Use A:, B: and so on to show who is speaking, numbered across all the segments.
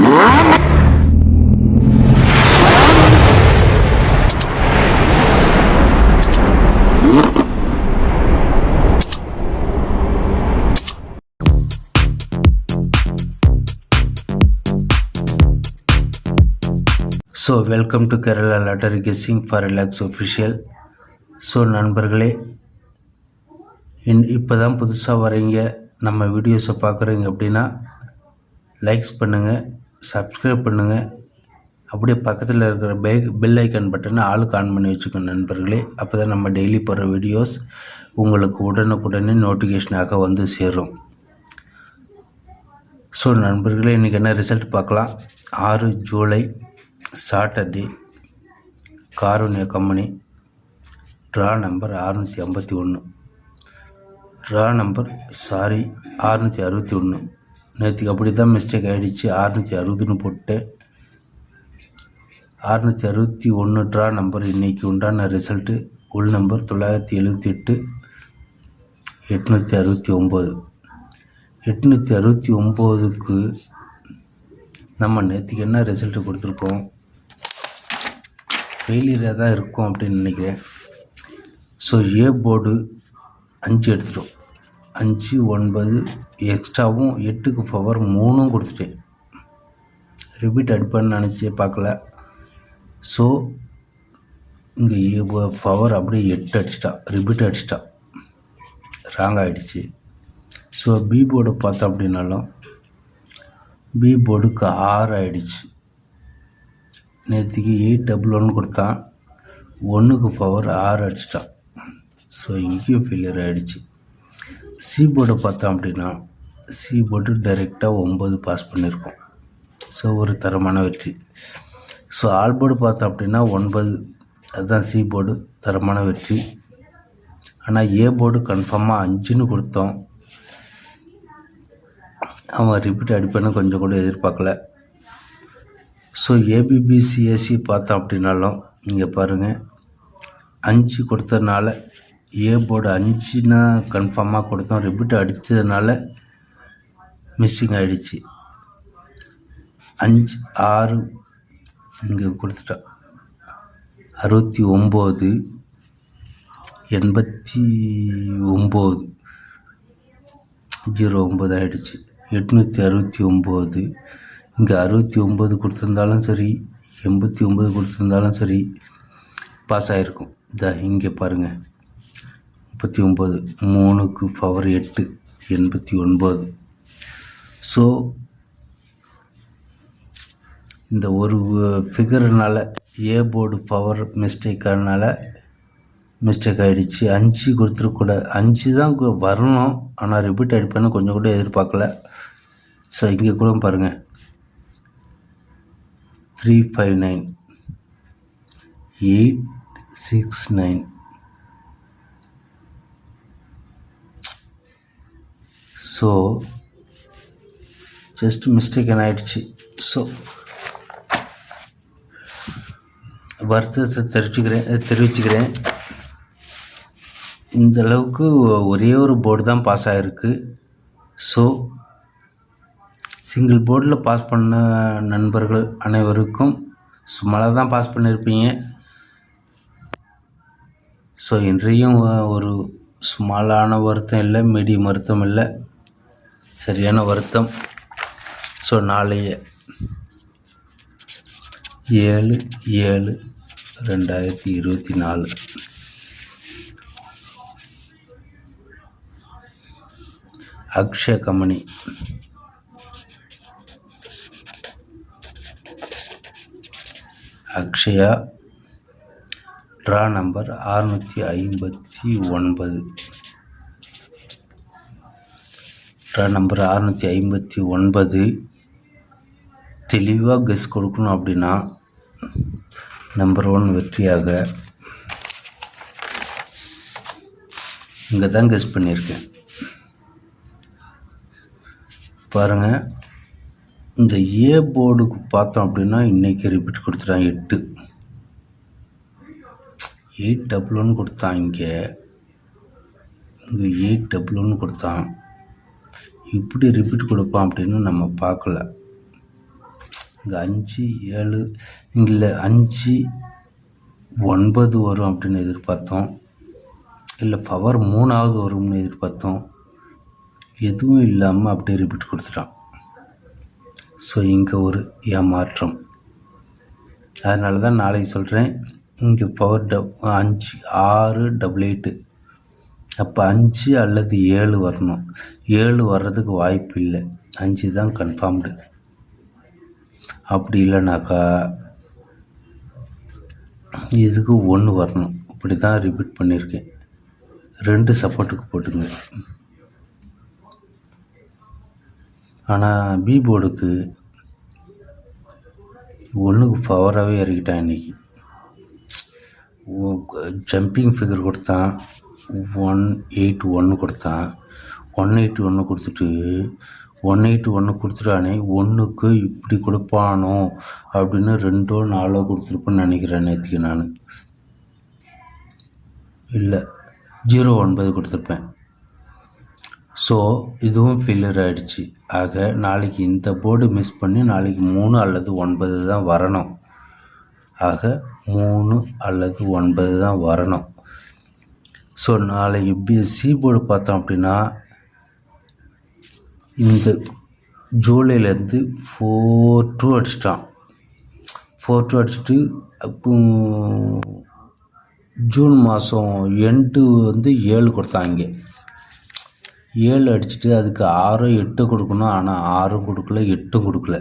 A: So welcome to Kerala lottery guessing for relax official. So நண்பர்களே, இப்போ தான் புதுசாக வரீங்க, நம்ம வீடியோஸை பார்க்குறீங்க அப்படின்னா லைக்ஸ் பண்ணுங்கள், சப்ஸ்கிரைப் பண்ணுங்கள், அப்படியே பக்கத்தில் இருக்கிற பெல் ஐக்கான் பட்டனை ஆளுக்கு ஆன் பண்ணி வச்சுக்கோங்க நண்பர்களே. அப்போ தான் நம்ம டெய்லி போடுற வீடியோஸ் உங்களுக்கு உடனுக்குடனே நோட்டிஃபிகேஷனாக வந்து சேரும். ஸோ நண்பர்களே, இன்றைக்கி என்ன ரிசல்ட் பார்க்கலாம். 6 July Saturday, Karunya company, draw number 651, draw number 661. நேற்றுக்கு அப்படி தான் மிஸ்டேக் ஆகிடுச்சு, 660ன்னு போட்டு 661 ட்ரா நம்பர். இன்றைக்கி உண்டான ரிசல்ட்டு உள் நம்பர் 978, 869. 869க்கு நம்ம நேற்றுக்கு என்ன ரிசல்ட்டு கொடுத்துருக்கோம், ஃபெயிலியராக தான் இருக்கும் அப்படின்னு நினைக்கிறேன். ஸோ ஏ போர்டு 5 எடுத்துட்டோம், 5 9 எக்ஸ்ட்ராவும் 8க்கு பவர் 3ம் கொடுத்துட்டேன். ரிப்பீட் அடிப்பான்னு நினச்சே பார்க்கல. ஸோ இங்கே ஏ பவர் அப்படியே 8 அடிச்சிட்டா, ரிப்பீட் அடிச்சிட்டா, ராங் ஆகிடுச்சு. ஸோ பி போர்டு பார்த்தோம் அப்படின்னாலும் பி போர்டுக்கு 6 ஆகிடுச்சு. நேற்றுக்கு 811 கொடுத்தான், 1க்கு பவர் 6 அடிச்சிட்டான். ஸோ இங்கேயும் ஃபெயிலியர் ஆகிடுச்சு. சி போர்டை பார்த்தோம் அப்படின்னா சி போர்டு டைரெக்டாக 9 பாஸ் பண்ணியிருக்கோம். ஸோ ஒரு தரமான வெற்றி. ஸோ ஆல் போர்டு பார்த்தோம் அப்படின்னா 9, அதுதான் சி போர்டு, தரமான வெற்றி. ஆனால் ஏ போர்டு கன்ஃபார்மாக 5ன்னு கொடுத்தோம், அவன் ரிப்பீட் அடிப்பேன்னு கொஞ்சம் கூட எதிர்பார்க்கல. ஸோ ஏபிபிசிஎஸ்சி பார்த்தோம் அப்படின்னாலும் இங்கே பாருங்கள், 5 கொடுத்ததுனால ஏ போர்டு 5ன்னா கன்ஃபார்மாக கொடுத்தோம், ரிப்பீட் அடித்ததுனால மிஸ்ஸிங் ஆகிடுச்சு. 5 6 இங்கே கொடுத்துட்டா, 69 89 09 ஆகிடுச்சு. 869 இங்கே 69 கொடுத்துருந்தாலும் சரி, 89 கொடுத்துருந்தாலும் சரி, பாஸ் ஆகிருக்கும். இங்கே பாருங்கள், 39 3க்கு பவர் 8 89. ஸோ இந்த ஒரு ஃபிகர்னால் ஏ போர்டு பவர் மிஸ்டேக்கானால மிஸ்டேக் ஆகிடுச்சு. 5 கொடுத்துருக்கூடாது, 5 தான் வரணும், ஆனால் ரிப்பீட் அடிப்பேன்னு கொஞ்சம் கூட எதிர்பார்க்கல. ஸோ இங்கே கூட பாருங்கள், 359 869. ஸோ ஜஸ்ட் மிஸ்டேக் என்ன ஆகிடுச்சு. ஸோ வருத்தத்தை தெரிவிச்சுக்கிறேன். இந்த அளவுக்கு ஒரே ஒரு போர்டு தான் பாஸ் ஆகிருக்கு. ஸோ சிங்கிள் போர்டில் பாஸ் பண்ண நண்பர்கள் அனைவருக்கும் சும்மாலாக தான் பாஸ் பண்ணியிருப்பீங்க. ஸோ இன்றையும் ஒரு ஸ்மாலான வருத்தம் இல்லை, மீடியம் வருத்தம் இல்லை, சரியான வருத்தம். ஸோ நாளைய 7/7/2024 Akshaya company, Akshaya, draw number 659, draw number 659. தெளிவாக கெஸ் கொடுக்கணும் அப்படின்னா நம்பர் 1 வெற்றியாக இங்கே தான் கெஸ் பண்ணியிருக்கேன். பாருங்கள், இந்த ஏ போர்டுக்கு பார்த்தோம் அப்படின்னா இன்றைக்கி ரிப்பீட் கொடுத்துட்டான், 811 கொடுத்தான், இங்கே 811 கொடுத்தான். இப்படி ரிப்பீட் கொடுப்பான் அப்படின்னு நம்ம பார்க்கல. இங்கே 5 7 இங்கே 5 9 வரும் அப்படின்னு எதிர்பார்த்தோம். இல்லை பவர் 3ஆவது வரும்னு எதிர்பார்த்தோம். எதுவும் இல்லாமல் அப்படியே ரிப்பீட் கொடுத்துட்டான். ஸோ இங்கே ஒரு ஏமாற்றம். அதனால தான் நாளைக்கு சொல்கிறேன், இங்கே பவர் 5 6 8 அப்போ 5 அல்லது 7 வரணும். 7 வர்றதுக்கு வாய்ப்பு இல்லை, 5 தான் கன்ஃபார்ம்டு. அப்படி இல்லைனாக்கா இதுக்கு 1 வரணும். இப்படி தான் ரிப்பீட் பண்ணியிருக்கேன். 2 சப்போர்ட்டுக்கு போட்டுங்க. ஆனால் பி போர்டுக்கு 1க்கு பவராகவே இறக்கிட்டான். இன்றைக்கி ஜம்பிங் ஃபிகர் கொடுத்தான், 181 கொடுத்தான். 181 கொடுத்துட்டு 181 கொடுத்துட்டானே, 1க்கு இப்படி கொடுப்பானோ அப்படின்னு 2 4 கொடுத்துருப்பேன்னு நினைக்கிறேன். நேற்றுக்கு நான் இல்லை 09 கொடுத்துருப்பேன். ஸோ இதுவும் ஃபெயிலியர் ஆகிடுச்சு. ஆக நாளைக்கு இந்த போர்டு மிஸ் பண்ணி நாளைக்கு 3 அல்லது 9 தான் வரணும். ஆக 3 அல்லது 9 தான் வரணும். ஸோ நாளைக்கு சி போர்டு பார்த்தோம் அப்படின்னா இந்த ஜூலைலேருந்து 4-2 அடிச்சிட்டான். 4-2 அடிச்சுட்டு அப்போ ஜூன் மாதம் எண்டு 7 கொடுத்தாங்க. 7 அடிச்சுட்டு அதுக்கு 6 8 கொடுக்கணும். ஆனால் 6 கொடுக்கல, 8 கொடுக்கல.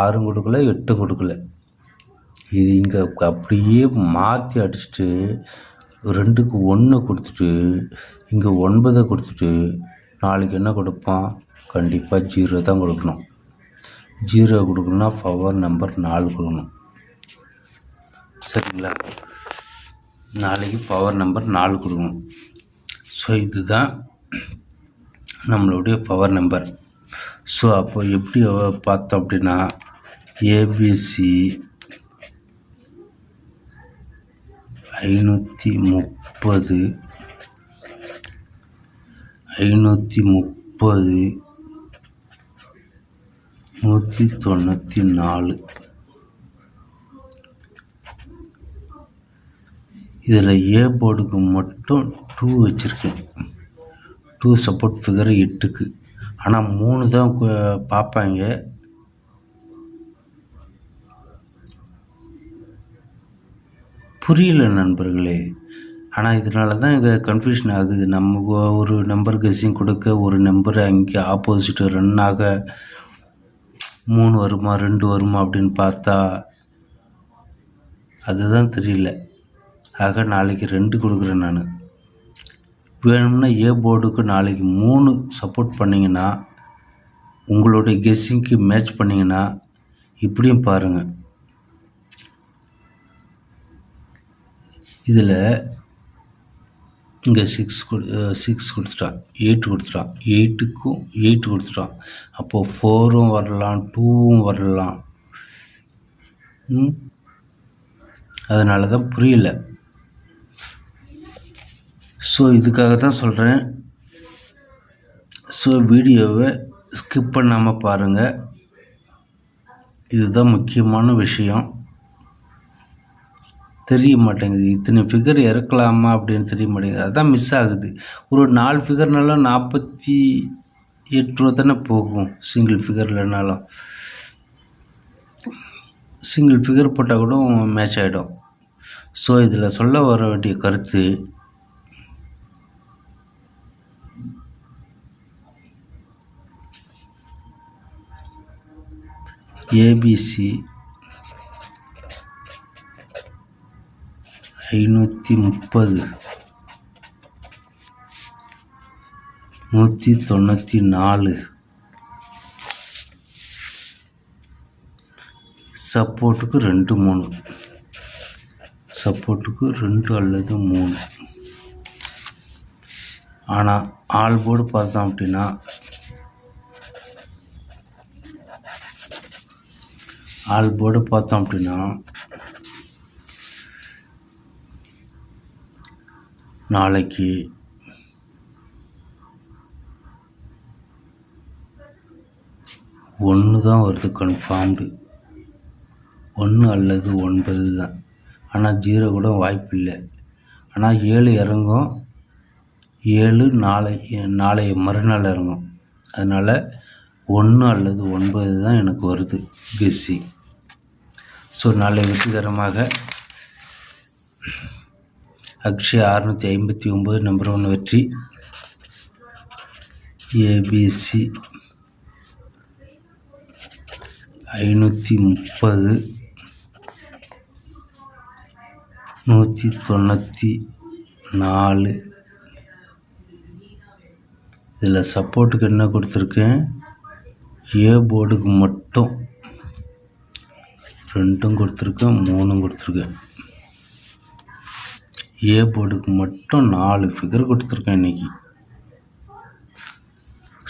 A: 6 கொடுக்கல, 8 கொடுக்கல. இது இங்கே அப்படியே மாற்றி அடிச்சுட்டு 2க்கு 1 கொடுத்துட்டு இங்கே 9 கொடுத்துட்டு நாளைக்கு என்ன கொடுப்பான்? கண்டிப்பாக 0 தான் கொடுக்கணும். 0 கொடுக்கணும்னா பவர் நம்பர் 4 கொடுக்கணும். சரிங்களா? நாளைக்கு பவர் நம்பர் 4 கொடுக்கணும். ஸோ இதுதான் நம்மளுடைய பவர் நம்பர். ஸோ அப்போ எப்படி பார்த்தோம் அப்படின்னா ஏபிசி 530 194. இதில் ஏ போர்டுக்கு மட்டும் 2 வச்சுருக்கேன். 2 சப்போர்ட் ஃபிகர் 8க்கு. ஆனால் 3 தான் பார்ப்பாங்க. புரியல நண்பர்களே. ஆனால் இதனால தான் இங்கே கன்ஃபியூஷன் ஆகுது. நம்ம ஒரு நம்பர் கெஸ்ஸிங் கொடுக்க ஒரு நம்பர் அங்கே ஆப்போசிட்டு ரன் ஆக 3 வருமா 2 வருமா அப்படின்னு பார்த்தா அதுதான் தெரியல. ஆக நாளைக்கு 2 கொடுக்குறேன் நான். வேணும்னா ஏ போர்டுக்கு நாளைக்கு 3 சப்போர்ட் பண்ணிங்கன்னா உங்களுடைய கெஸ்ஸிங்க்கு மேட்ச் பண்ணிங்கன்னா இப்படியும் பாருங்கள். இதில் இங்கே 6 கொடுத்துட்டான், 8 கொடுத்துட்டான், 8க்கும் 8 கொடுத்துட்டான். அப்போது 4ம் வரலாம், 2ம் வரலாம். அதனால தான் புரியல. ஸோ இதுக்காக தான் சொல்கிறேன். ஸோ வீடியோவை ஸ்கிப் பண்ணாமல் பாருங்கள். இதுதான் முக்கியமான விஷயம். தெரிய மாட்டேங்குது, இத்தனை ஃபிகர் இறக்கலாமா அப்படின்னு தெரிய மாட்டேங்குது. அதுதான் மிஸ் ஆகுது. ஒரு 4 ஃபிகர்னாலும் 48 ரூபா தானே போகும். சிங்கிள் ஃபிகர் இல்லைனாலும் சிங்கிள் ஃபிகர் போட்டால் கூட மேட்ச் ஆகிடும். ஸோ இதில் சொல்ல வர வேண்டிய கருத்து, ஏபிசி 530 194 சப்போர்ட்டுக்கு 2 3 சப்போர்ட்டுக்கு 2 அல்லது 3. ஆனால் ஆல் போர்டு பார்த்தோம் அப்படின்னா நாளைக்கு 1 தான் வருது கன்ஃபார்ம்டு. 1 அல்லது 9 தான். ஆனால் 0 கூட வாய்ப்பு இல்லை. ஆனால் 7 இறங்கும். 7 நாளைய மறுநாள் இறங்கும். அதனால் 1 அல்லது 9 தான் எனக்கு வருது கெஸ்ஸி. ஸோ நாளை வெற்றிகரமாக அக்ஷயா 659 நம்பர் 1 வெற்றி. ஏபிசி 530 194. இதில் சப்போர்ட்டுக்கு என்ன கொடுத்துருக்கேன், ஏ போர்டுக்கு மட்டும் 2 கொடுத்துருக்கேன், 3 கொடுத்துருக்கேன். ஏ போர்டுக்கு மட்டும் 4 ஃபிகர் கொடுத்துருக்கேன் இன்றைக்கி.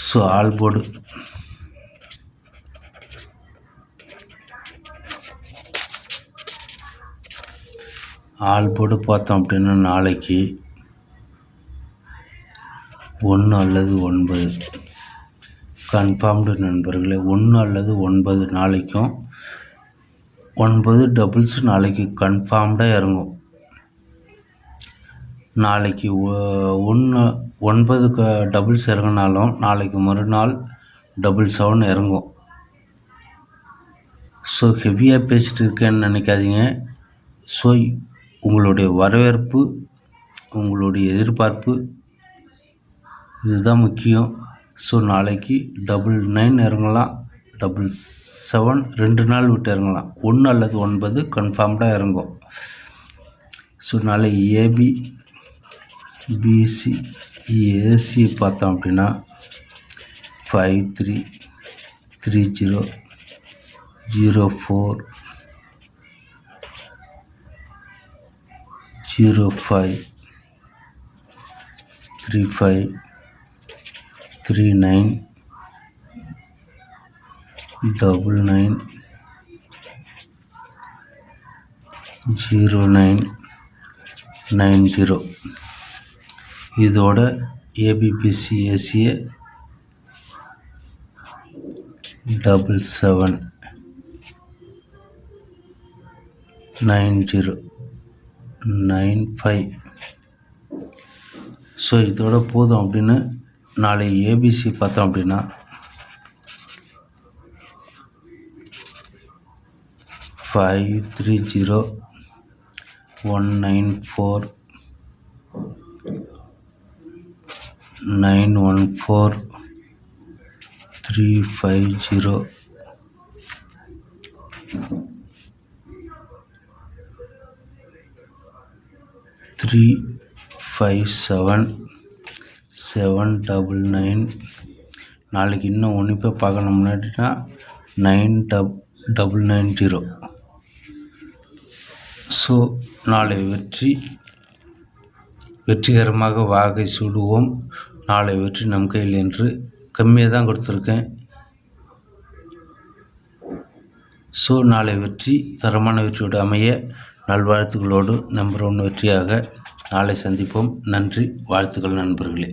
A: ஸோ ஆல் போர்டு பார்த்தோம் அப்படின்னா நாளைக்கு 1 அல்லது 9 கன்ஃபார்ம்டு நண்பர்களே. 1 அல்லது 9 நாளைக்கும், 9 டபுள்ஸ் நாளைக்கு கன்ஃபார்ம்டாக இறங்கும். நாளைக்கு 9 டபுள்ஸ் இறங்கினாலும் நாளைக்கு மறுநாள் 777 இறங்கும். ஸோ ஹெவியாக பேசிகிட்டு இருக்கேன்னு நினைக்காதீங்க. ஸோ உங்களுடைய வரவேற்பு, உங்களுடைய எதிர்பார்ப்பு இதுதான் முக்கியம். ஸோ நாளைக்கு 99 இறங்கலாம், 777 2 நாள் விட்டு இறங்கலாம். 1 அல்லது 9 கன்ஃபார்ம்டாக இறங்கும். ஸோ நாளை ஏபி பிசி ஏசி பார்த்தோம் அப்படின்னா 5330 04 05 35 39 99 09 90. இதோட ஏபிபிசி ஏசியை 77 90 95. ஸோ இதோட போதும் அப்படின்னு நாளை ஏபிசி பார்த்தோம் அப்படின்னா 530 194 914 350 357 799. நாளைக்கு இன்னும் உன்னிப்பா பார்க்கணும் முன்னாடினா 9990. ஸோ நாளை வெற்றிகரமாக வாகை சூடுவோம். நாளை வெற்றி நம் கையில் என்று கம்மியாக தான் கொடுத்துருக்கேன். ஸோ நாளை வெற்றி தரமான வெற்றியோடு அமைய நல்வாழ்த்துக்களோடு நம்பர் 1 வெற்றியாக நாளை சந்திப்போம். நன்றி, வாழ்த்துக்கள் நண்பர்களே.